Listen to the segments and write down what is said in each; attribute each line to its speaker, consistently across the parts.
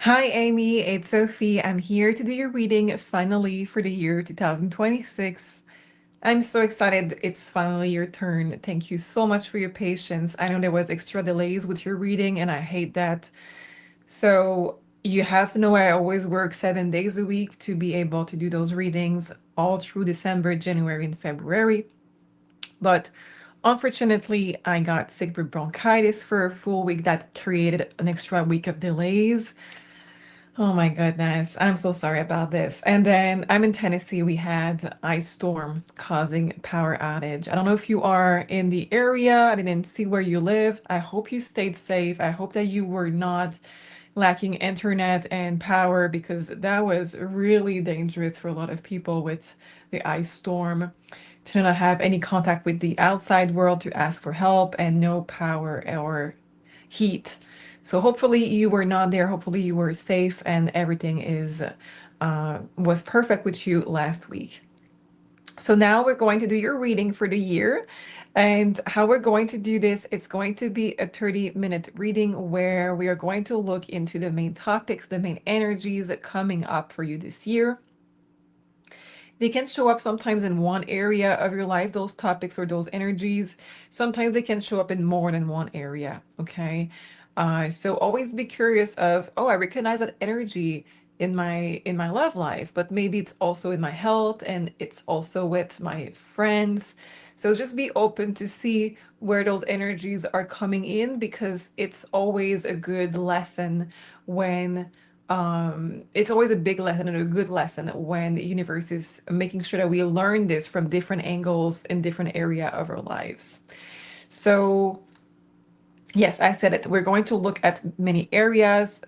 Speaker 1: Hi, Amy. It's Sophie. I'm here to do your reading finally for the year 2026. I'm so excited it's finally your turn. Thank you so much for your patience. I know there was extra delays with your reading, and I hate that. So you have to know I always work 7 days a week to be able to do those readings all through December, January, and February. But unfortunately, I got sick with bronchitis for a full week that created an extra week of delays. Oh my goodness. I'm so sorry about this. And then I'm in Tennessee. We had ice storm causing power outage. I don't know if you are in the area. I didn't see where you live. I hope you stayed safe. I hope that you were not lacking internet and power because that was really dangerous for a lot of people with the ice storm to not have any contact with the outside world to ask for help and no power or heat. So hopefully you were not there. Hopefully you were safe and everything is was perfect with you last week. So now we're going to do your reading for the year. And how we're going to do this, it's going to be a 30-minute reading where we are going to look into the main topics, the main energies coming up for you this year. They can show up sometimes in one area of your life, those topics or those energies. Sometimes they can show up in more than one area, okay? So always be curious of, oh, I recognize that energy in my love life, but maybe it's also in my health and it's also with my friends. So just be open to see where those energies are coming in because it's always a good lesson when it's always a big lesson and a good lesson when the universe is making sure that we learn this from different angles in different area of our lives. So yes, I said it. We're going to look at many areas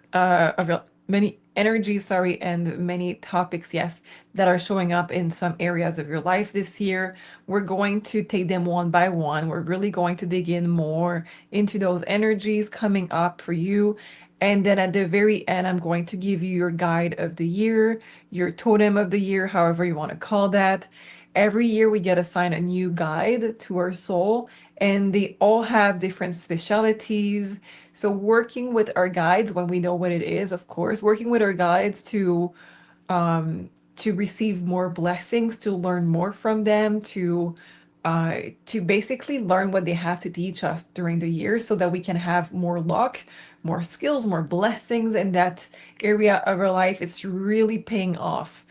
Speaker 1: many energies, sorry, and many topics, yes, that are showing up in some areas of your life this year. We're going to take them one by one. We're really going to dig in more into those energies coming up for you. And then at the very end, I'm going to give you your guide of the year, your totem of the year, however you want to call that. Every year we get assigned a new guide to our soul, and they all have different specialities. So working with our guides when we know what it is, of course, working with our guides to receive more blessings, to learn more from them, to basically learn what they have to teach us during the year so that we can have more luck, more skills, more blessings in that area of our life. It's really paying off.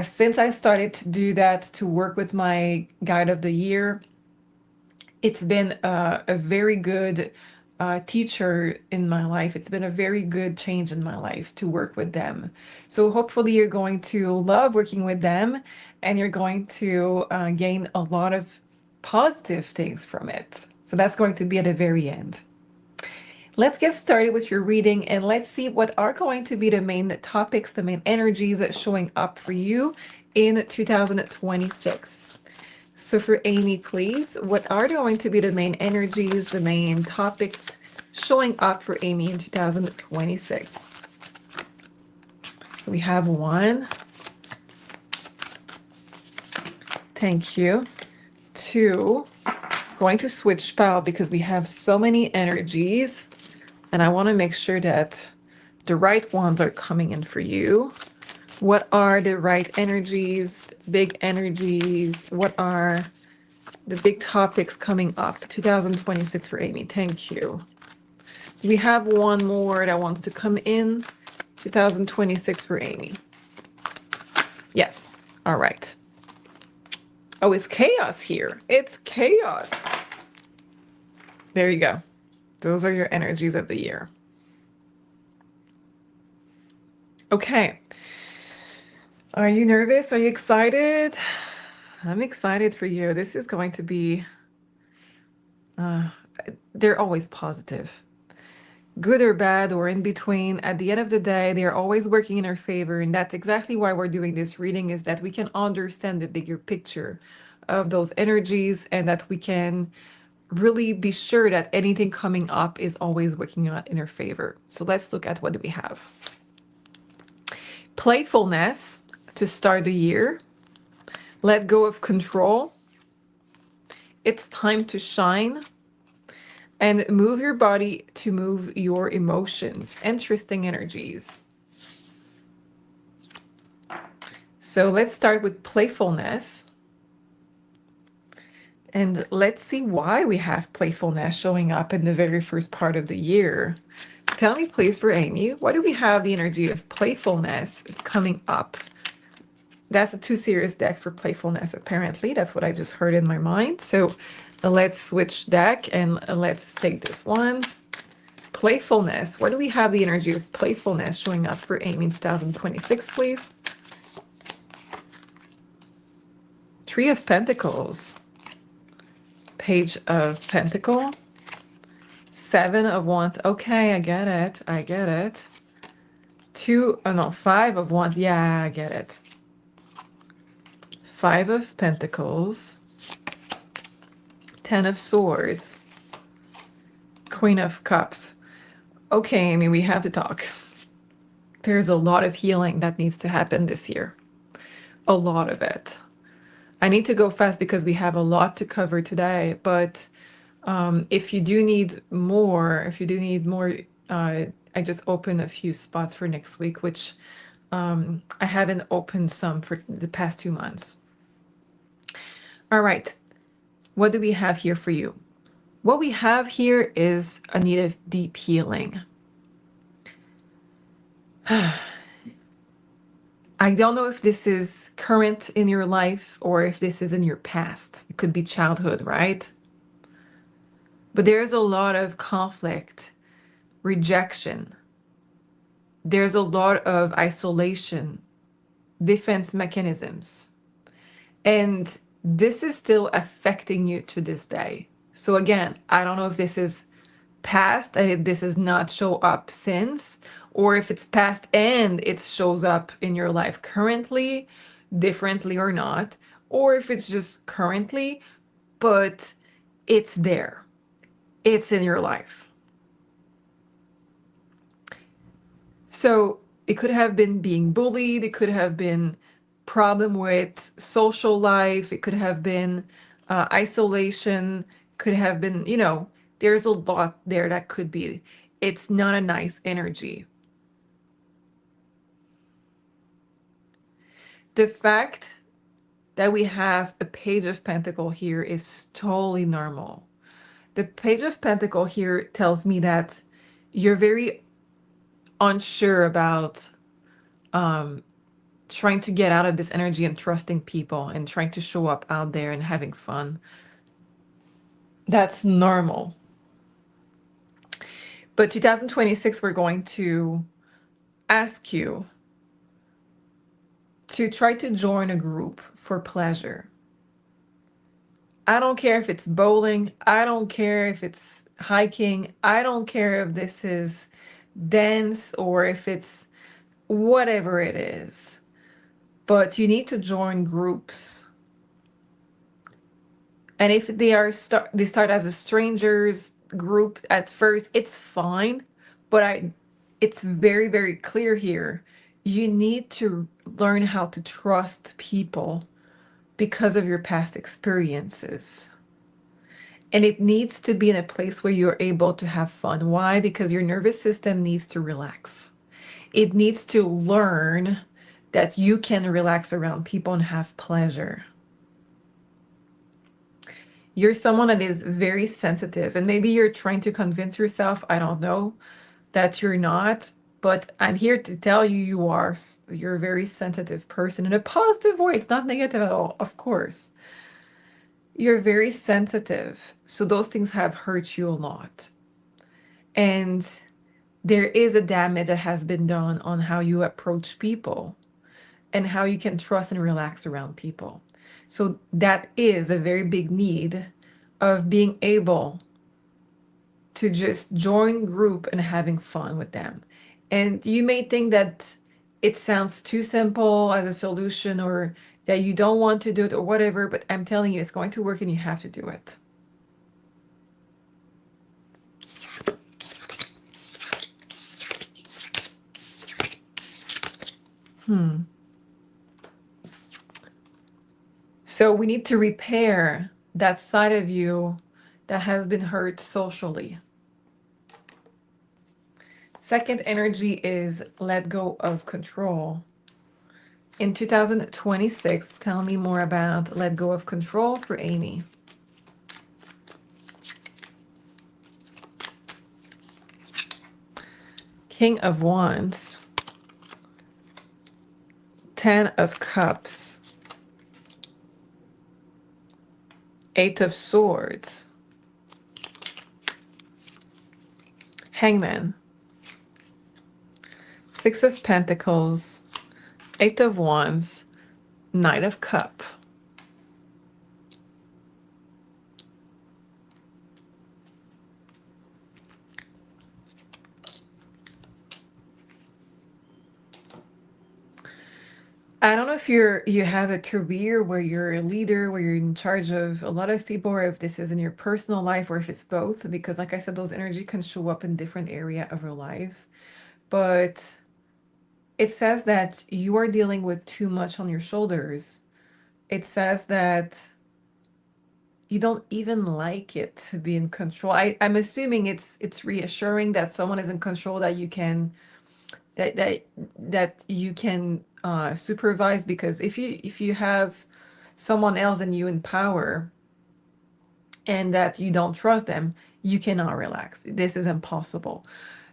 Speaker 1: Since I started to do that, to work with my guide of the year, it's been a very good teacher in my life. It's been a very good change in my life to work with them. So hopefully you're going to love working with them and you're going to gain a lot of positive things from it. So that's going to be at the very end. Let's get started with your reading and let's see what are going to be the main topics, the main energies showing up for you in 2026. So for Amy, please, what are going to be the main energies, the main topics showing up for Amy in 2026? So we have one. Thank you. Two. Going to switch pile because we have so many energies and I want to make sure that the right ones are coming in for you. What are the right energies, big energies? What are the big topics coming up 2026 for Amy? Thank you. We have one more that wants to come in 2026 for Amy. Yes. All right. Oh, it's chaos here. It's chaos. There you go. Those are your energies of the year. Okay. Are you nervous? Are you excited? I'm excited for you. This is going to be, they're always positive. Good or bad or in between, at the end of the day, they're always working in our favor. And that's exactly why we're doing this reading, is that we can understand the bigger picture of those energies and that we can really be sure that anything coming up is always working out in our favor. So let's look at what do we have. Playfulness to start the year. Let go of control. It's time to shine. And move your body to move your emotions. Interesting energies. So let's start with playfulness. And let's see why we have playfulness showing up in the very first part of the year. Tell me, please, for Amy, why do we have the energy of playfulness coming up? That's a too serious deck for playfulness, apparently. That's what I just heard in my mind. So let's switch deck and let's take this one. Playfulness. Why do we have the energy of playfulness showing up for Amy in 2026, please? Three of Pentacles. Page of Pentacle. Seven of Wands. Okay, I get it. I get it. Five of Wands. Yeah, I get it. Five of Pentacles. 10 of Swords. Queen of Cups. Okay, Amy, we have to talk. There's a lot of healing that needs to happen this year. A lot of it. I need to go fast because we have a lot to cover today, but if you do need more, I just opened a few spots for next week, which I haven't opened some for the past 2 months. All right, what do we have here for you? What we have here is a need of deep healing. I don't know if this is current in your life or if this is in your past. It could be childhood, right? But there's a lot of conflict, rejection. There's a lot of isolation, defense mechanisms. And this is still affecting you to this day. So again, I don't know if this is past and if this has not show up since, or if it's past and it shows up in your life currently, differently or not, or if it's just currently, but it's there. It's in your life. So it could have been being bullied, it could have been problem with social life, it could have been isolation, could have been, there's a lot there that could be. It's not a nice energy. The fact that we have a Page of Pentacle here is totally normal. The Page of Pentacle here tells me that you're very unsure about trying to get out of this energy and trusting people and trying to show up out there and having fun. That's normal. But 2026, we're going to ask you to try to join a group for pleasure. I don't care if it's bowling. I don't care if it's hiking. I don't care if this is dance or if it's whatever it is. But you need to join groups. And if they start as a strangers group at first, it's fine. But it's very, very clear here. You need to learn how to trust people because of your past experiences. And it needs to be in a place where you're able to have fun. Why? Because your nervous system needs to relax. It needs to learn that you can relax around people and have pleasure. You're someone that is very sensitive, and maybe you're trying to convince yourself, I don't know, that you're not, but I'm here to tell you you are. You're a very sensitive person in a positive way. It's not negative at all, of course. You're very sensitive, so those things have hurt you a lot. And there is a damage that has been done on how you approach people and how you can trust and relax around people. So that is a very big need of being able to just join group and having fun with them. And you may think that it sounds too simple as a solution or that you don't want to do it or whatever, but I'm telling you, it's going to work and you have to do it. So we need to repair that side of you that has been hurt socially. Second energy is let go of control. In 2026, tell me more about let go of control for Amy. King of Wands. 10 of Cups. 8 of Swords. Hangman. 6 of Pentacles. 8 of Wands. Knight of Cup. I don't know if you have a career where you're a leader, where you're in charge of a lot of people, or if this is in your personal life, or if it's both, because like I said, those energy can show up in different area of our lives. But it says that you are dealing with too much on your shoulders. It says that you don't even like it to be in control. I'm assuming it's reassuring that someone is in control, that you can that you can supervise, because if you have someone else and you in power and that you don't trust them, you cannot relax. This is impossible.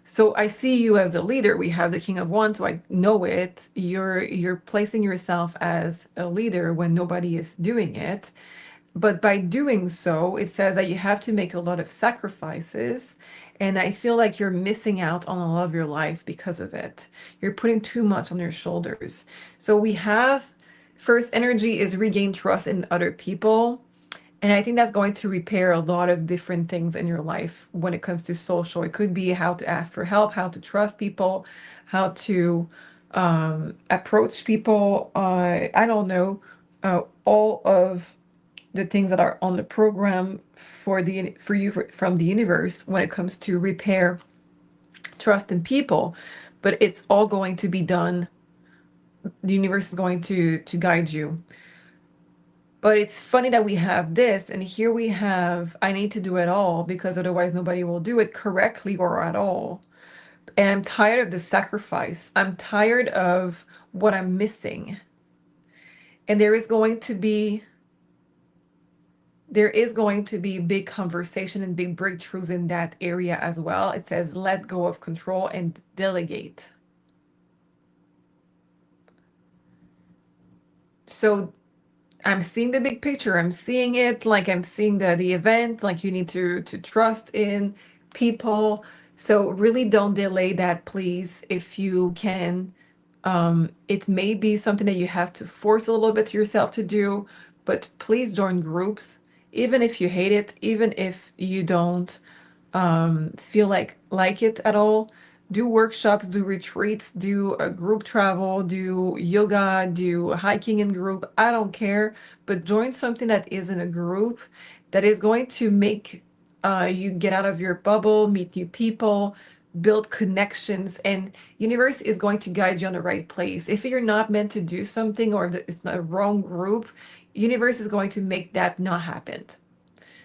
Speaker 1: So I see you as the leader. We have the King of Wands, so I know it. You're placing yourself as a leader when nobody is doing it. But by doing so, it says that you have to make a lot of sacrifices. And I feel like you're missing out on a lot of your life because of it. You're putting too much on your shoulders. So we have first energy is regain trust in other people. And I think that's going to repair a lot of different things in your life when it comes to social. It could be how to ask for help, how to trust people, how to approach people. I don't know, all of the things that are on the program for you from the universe when it comes to repair trust in people. But it's all going to be done. The universe is going to guide you. But it's funny that we have this, and here we have, I need to do it all because otherwise nobody will do it correctly or at all. And I'm tired of the sacrifice. I'm tired of what I'm missing. And there is going to be big conversation and big breakthroughs in that area as well. It says let go of control and delegate. So I'm seeing the big picture. I'm seeing it like I'm seeing the event, like you need to trust in people. So really don't delay that, please, if you can. It may be something that you have to force a little bit to yourself to do, but please join groups, even if you hate it, even if you don't feel like it at all. Do workshops, do retreats, do a group travel, do yoga, do hiking in group. I don't care, but join something that is in a group that is going to make you get out of your bubble, meet new people, build connections, and universe is going to guide you on the right place. If you're not meant to do something, or it's the wrong group, universe is going to make that not happen.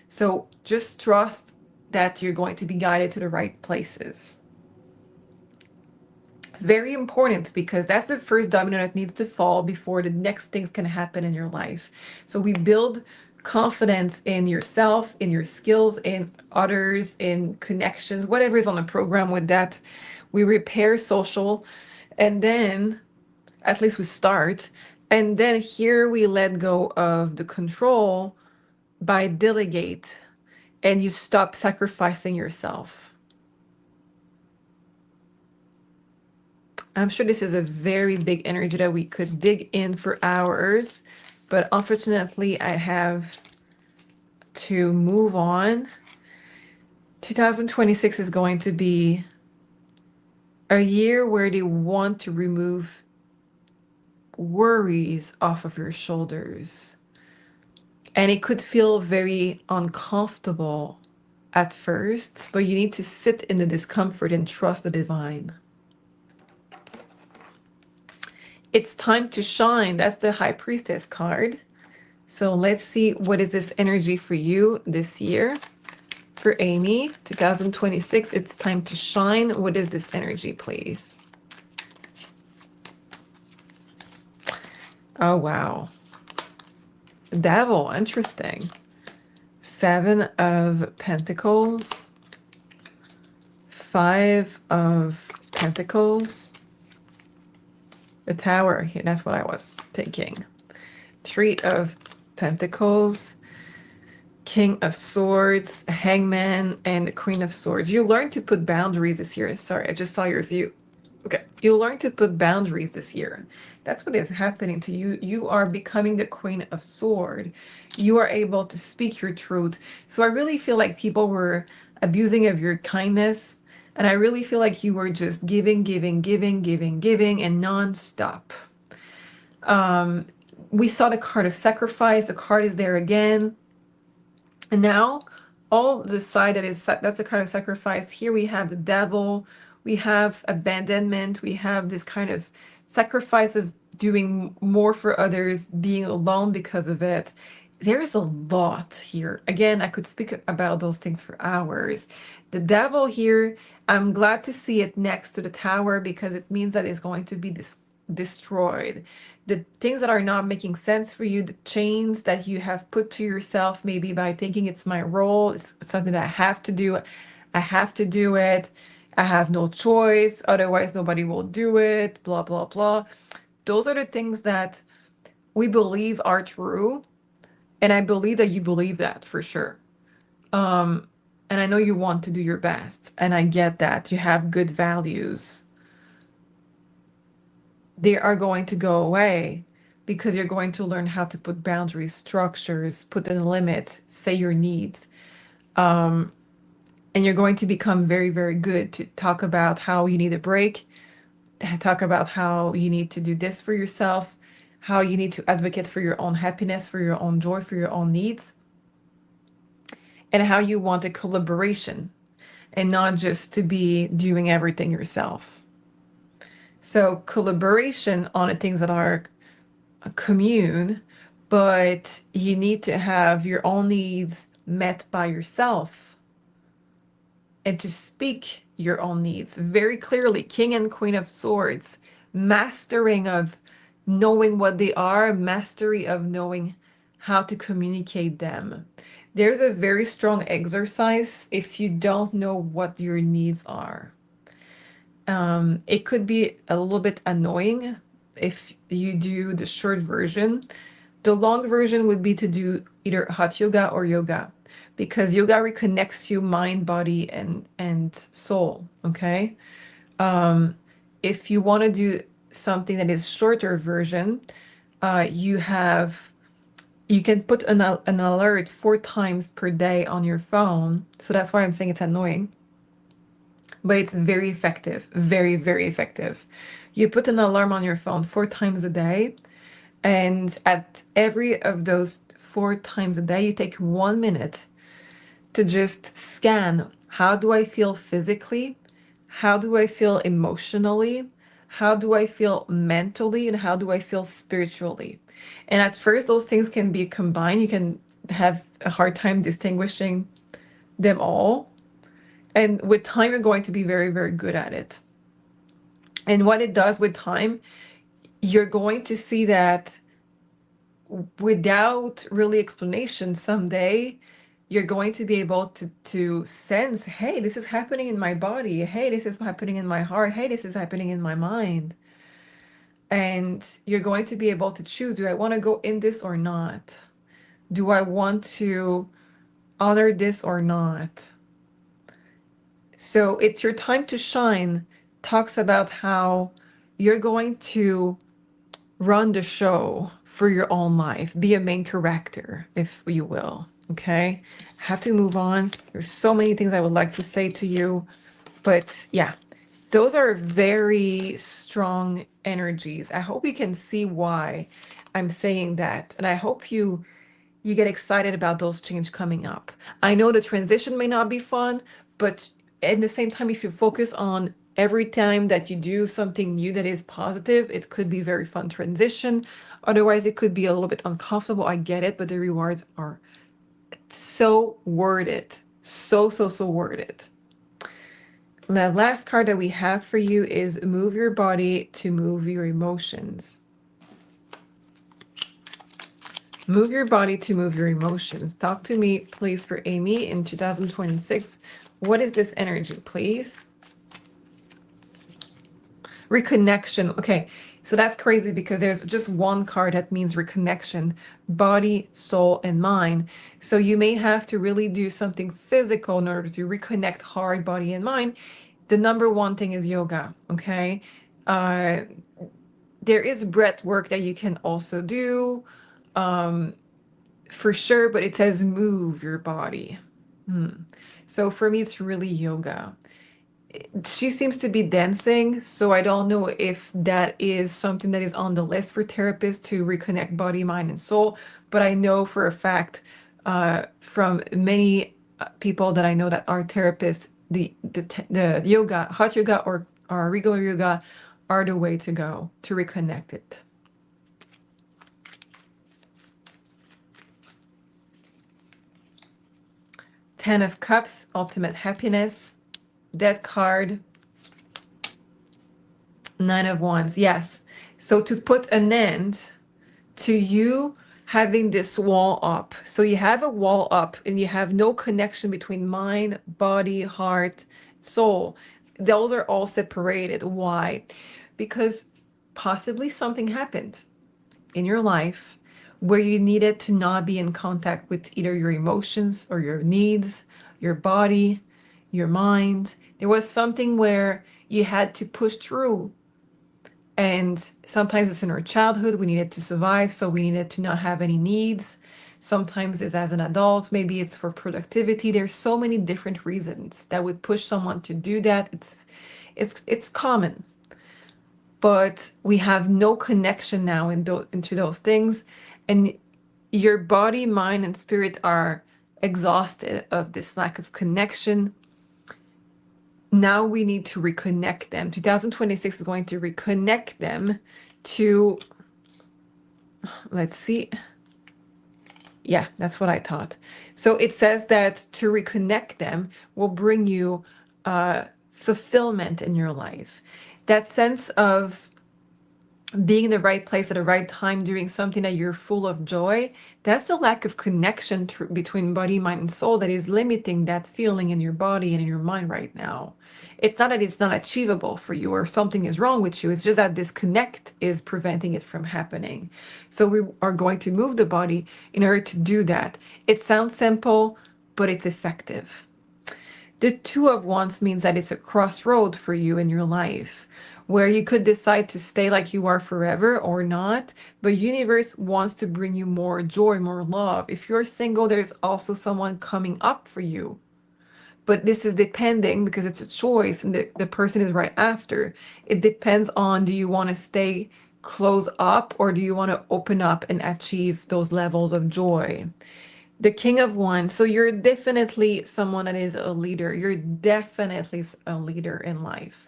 Speaker 1: So just trust that you're going to be guided to the right places. Very important, because that's the first domino that needs to fall before the next things can happen in your life. So we build confidence in yourself, in your skills, in others, in connections, whatever is on the program. With that, we repair social, and then at least we start. And then here we let go of the control by delegate, and you stop sacrificing yourself. I'm sure this is a very big energy that we could dig in for hours, but unfortunately I have to move on. 2026 is going to be a year where they want to remove worries off of your shoulders. And it could feel very uncomfortable at first, but you need to sit in the discomfort and trust the divine. It's time to shine. That's the High Priestess card. So let's see, what is this energy for you this year? For Amy, 2026, it's time to shine. What is this energy, please? Oh, wow. Devil, interesting. Seven of Pentacles, Five of Pentacles, the Tower. Yeah, that's what I was thinking. Three of Pentacles, King of Swords, Hangman, and Queen of Swords. You learn to put boundaries this year. Sorry, I just saw your view. Okay, you learn to put boundaries this year. That's what is happening to you. You are becoming the Queen of Sword. You are able to speak your truth. So I really feel like people were abusing of your kindness. And I really feel like you were just giving, giving, giving, giving, giving, and nonstop. Um, we saw the card of sacrifice. The card is there again. And now all the side that's the kind of sacrifice. Here we have the devil, we have abandonment, we have this kind of sacrifice of doing more for others, being alone because of it. There's a lot here. Again, I could speak about those things for hours. The devil here, I'm glad to see it next to the tower because it means that it's going to be destroyed. The things that are not making sense for you, the chains that you have put to yourself, maybe by thinking it's my role, it's something that I have to do. I have to do it. I have no choice. Otherwise, nobody will do it. Blah, blah, blah. Those are the things that we believe are true. And I believe that you believe that for sure. Um, and I know you want to do your best. And I get that. You have good values. They are going to go away because you're going to learn how to put boundaries, structures, put a limit, say your needs. Um, and you're going to become very, very good to talk about how you need a break, talk about how you need to do this for yourself, how you need to advocate for your own happiness, for your own joy, for your own needs, and how you want a collaboration and not just to be doing everything yourself. So collaboration on the things that are a commune, but you need to have your own needs met by yourself and to speak your own needs very clearly. King and Queen of Swords, mastering of knowing what they are, mastery of knowing how to communicate them. There's a very strong exercise if you don't know what your needs are. It could be a little bit annoying if you do the short version. The long version would be to do either hot yoga or yoga because yoga reconnects you mind, body, and soul. Okay. Um, if you want to do something that is shorter version, you have you can put an alert 4 times per day on your phone. So that's why I'm saying it's annoying, but it's very effective, very, very effective. You put an alarm on your phone 4 times a day, and at every of those 4 times a day, you take 1 minute to just scan, how do I feel physically? How do I feel emotionally? How do I feel mentally? And how do I feel spiritually? And at first, those things can be combined. You can have a hard time distinguishing them all. And with time, you're going to be very, very good at it. And what it does with time, you're going to see that without really explanation, someday you're going to be able to sense, hey, this is happening in my body. Hey, this is happening in my heart. Hey, this is happening in my mind. And you're going to be able to choose, do I want to go in this or not? Do I want to honor this or not? So it's your time to shine talks about how you're going to run the show for your own life, be a main character, if you will. Okay, have to move on. There's so many things I would like to say to you, but yeah, those are very strong energies. I hope you can see why I'm saying that, and I hope you get excited about those changes coming up. I know the transition may not be fun, but at the same time, if you focus on every time that you do something new that is positive, it could be very fun transition. Otherwise, it could be a little bit uncomfortable. I get it, but the rewards are so worth it. So, so, so worth it. The last card that we have for you is move your body to move your emotions. Move your body to move your emotions. Talk to me, please, for Amy in 2026. What is this energy, please? Reconnection. Okay, so that's crazy because there's just one card that means reconnection, body, soul, and mind. So you may have to really do something physical in order to reconnect heart, body, and mind. The number one thing is yoga, okay? Uh, there is breath work that you can also do, for sure, but it says move your body. So for me, it's really yoga. She seems to be dancing, so I don't know if that is something that is on the list for therapists to reconnect body, mind, and soul. But I know for a fact, from many people that I know that are therapists, the yoga, hot yoga, or regular yoga are the way to go to reconnect it. Ten of Cups, ultimate happiness. Death card. Nine of Wands, yes. So to put an end to you having this wall up. So you have a wall up and you have no connection between mind, body, heart, soul. Those are all separated. Why? Because possibly something happened in your life where you needed to not be in contact with either your emotions or your needs, your body, your mind. There was something where you had to push through, and sometimes it's in our childhood, we needed to survive, so we needed to not have any needs. Sometimes it's as an adult, maybe it's for productivity. There's so many different reasons that would push someone to do that. It's common. But we have no connection now into those things. And your body, mind, and spirit are exhausted of this lack of connection. Now we need to reconnect them. 2026 is going to reconnect them to, let's see. Yeah, that's what I thought. So it says that to reconnect them will bring you fulfillment in your life. That sense of being in the right place at the right time, doing something that you're full of joy, that's the lack of connection between body, mind, and soul that is limiting that feeling in your body and in your mind right now. It's not that it's not achievable for you or something is wrong with you. It's just that disconnect is preventing it from happening. So we are going to move the body in order to do that. It sounds simple, but it's effective. The Two of Wands means that it's a crossroad for you in your life where you could decide to stay like you are forever or not, but universe wants to bring you more joy, more love. If you're single, there's also someone coming up for you. But this is depending because it's a choice and the person is right after. It depends on, do you want to stay close up or do you want to open up and achieve those levels of joy? The King of Wands. So you're definitely someone that is a leader. You're definitely a leader in life.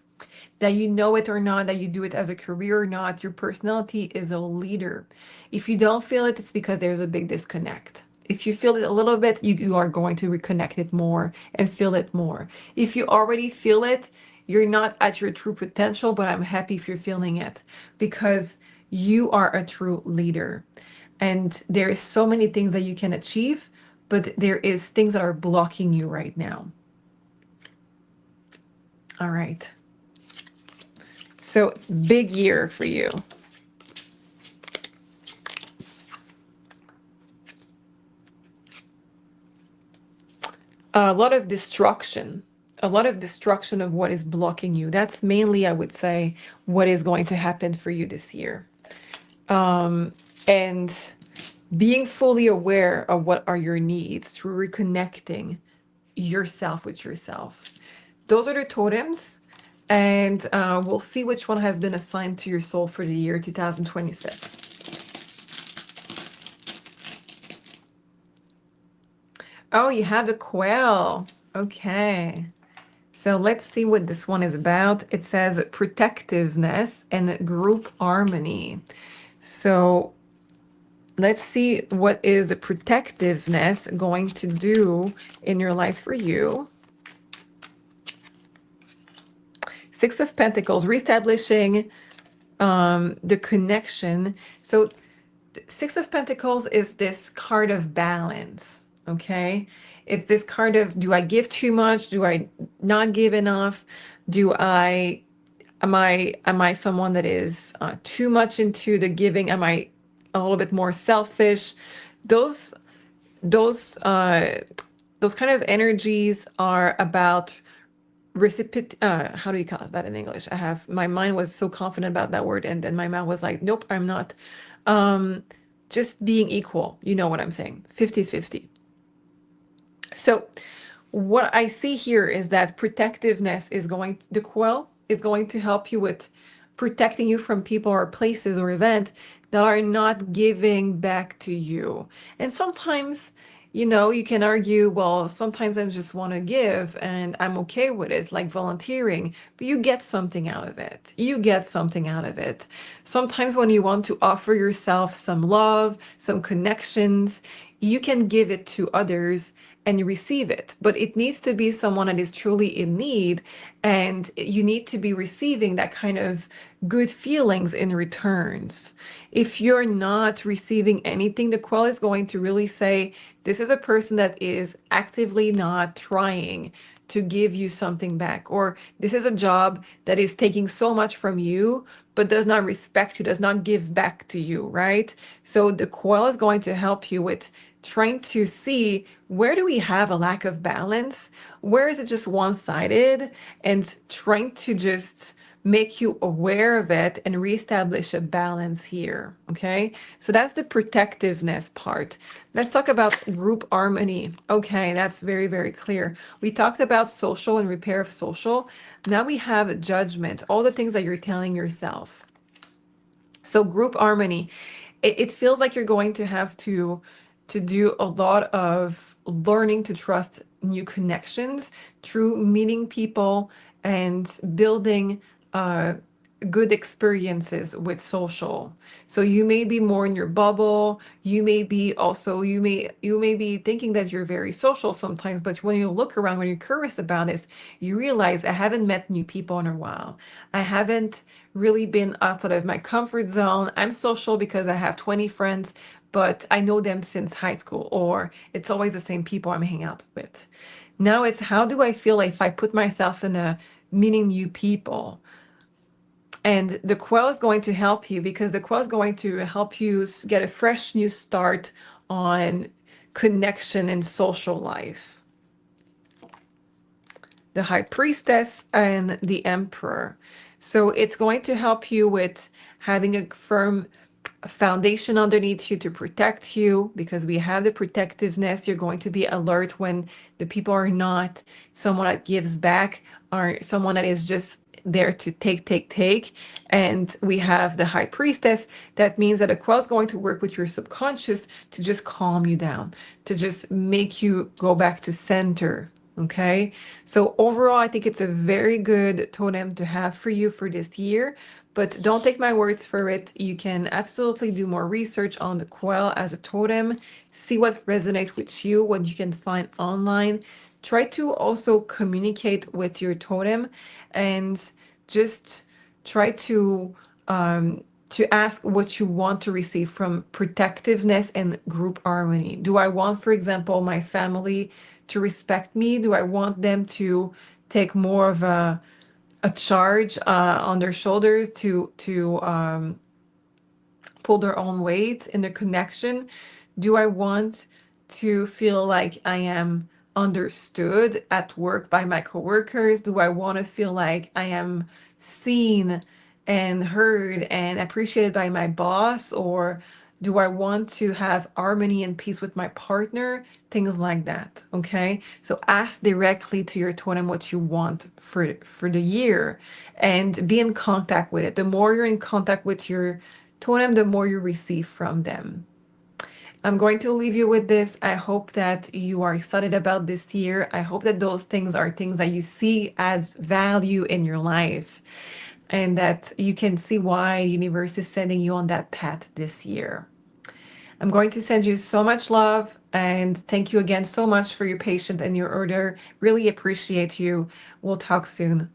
Speaker 1: That you know it or not, that you do it as a career or not, your personality is a leader. If you don't feel it, it's because there's a big disconnect. If you feel it a little bit, you are going to reconnect it more and feel it more. If you already feel it, you're not at your true potential, but I'm happy if you're feeling it because you are a true leader. And there is so many things that you can achieve, but there is things that are blocking you right now. All right. So it's a big year for you. A lot of destruction, a lot of destruction of what is blocking you. That's mainly, I would say, what is going to happen for you this year. And being fully aware of what are your needs through reconnecting yourself with yourself. Those are the totems. And we'll see which one has been assigned to your soul for the year 2026. Oh, you have the quail. Okay. So let's see what this one is about. It says protectiveness and group harmony. So let's see what is the protectiveness going to do in your life for you. Six of Pentacles, reestablishing the connection. So Six of Pentacles is this card of balance, okay? It's this card of, do I give too much? Do I not give enough? Do I am I someone that is too much into the giving? Am I a little bit more selfish? Those those uh those kind of energies are about recipient, how do you call that in English? I have, my mind was so confident about that word, and then my mouth was like, nope, I'm not. um just being equal, you know what I'm saying, 50-50. So what I see here is that protectiveness is going, the quill is going to help you with protecting you from people or places or events that are not giving back to you. And sometimes, you can argue, well, sometimes I just want to give and I'm okay with it, like volunteering, but you get something out of it. You get something out of it. Sometimes when you want to offer yourself some love, some connections, you can give it to others and you receive it. But it needs to be someone that is truly in need, and you need to be receiving that kind of good feelings in returns. If you're not receiving anything, the quell is going to really say, this is a person that is actively not trying to give you something back, or this is a job that is taking so much from you but does not respect you, does not give back to you, right? So the coil is going to help you with trying to see, where do we have a lack of balance? Where is it just one-sided? And trying to just make you aware of it and reestablish a balance here. Okay, so that's the protectiveness part. Let's talk about group harmony. Okay, that's very, very clear. We talked about social and repair of social. Now we have judgment, all the things that you're telling yourself. So group harmony, it feels like you're going to have to do a lot of learning to trust new connections through meeting people and building uh, good experiences with social. So you may be more in your bubble. You may be also, you may be thinking that you're very social sometimes, but when you look around, when you're curious about it, you realize, I haven't met new people in a while. I haven't really been outside of my comfort zone. I'm social because I have 20 friends, but I know them since high school, or it's always the same people I'm hanging out with. Now it's, how do I feel if I put myself in a meeting new people? And the quell is going to help you, because the quell is going to help you get a fresh new start on connection and social life. The High Priestess and the Emperor. So it's going to help you with having a firm foundation underneath you to protect you, because we have the protectiveness. You're going to be alert when the people are not someone that gives back, or someone that is just there to take. And we have the High Priestess. That means that a quell is going to work with your subconscious to just calm you down, to just make you go back to center. Okay, so overall, I think it's a very good totem to have for you for this year, but don't take my words for it. You can absolutely do more research on the quail as a totem, see what resonates with you, what you can find online. Try to also communicate with your totem, and just try to ask what you want to receive from protectiveness and group harmony. Do I want, for example, my family to respect me? Do I want them to take more of a charge on their shoulders to pull their own weight in their connection? Do I want to feel like I am understood at work by my coworkers? Do I want to feel like I am seen and heard and appreciated by my boss? Or do I want to have harmony and peace with my partner? Things like that. Okay. So ask directly to your totem what you want for the year, and be in contact with it. The more you're in contact with your totem, the more you receive from them. I'm going to leave you with this. I hope that you are excited about this year. I hope that those things are things that you see as value in your life, and that you can see why the universe is sending you on that path this year. I'm going to send you so much love, and thank you again so much for your patience and your order. Really appreciate you. We'll talk soon.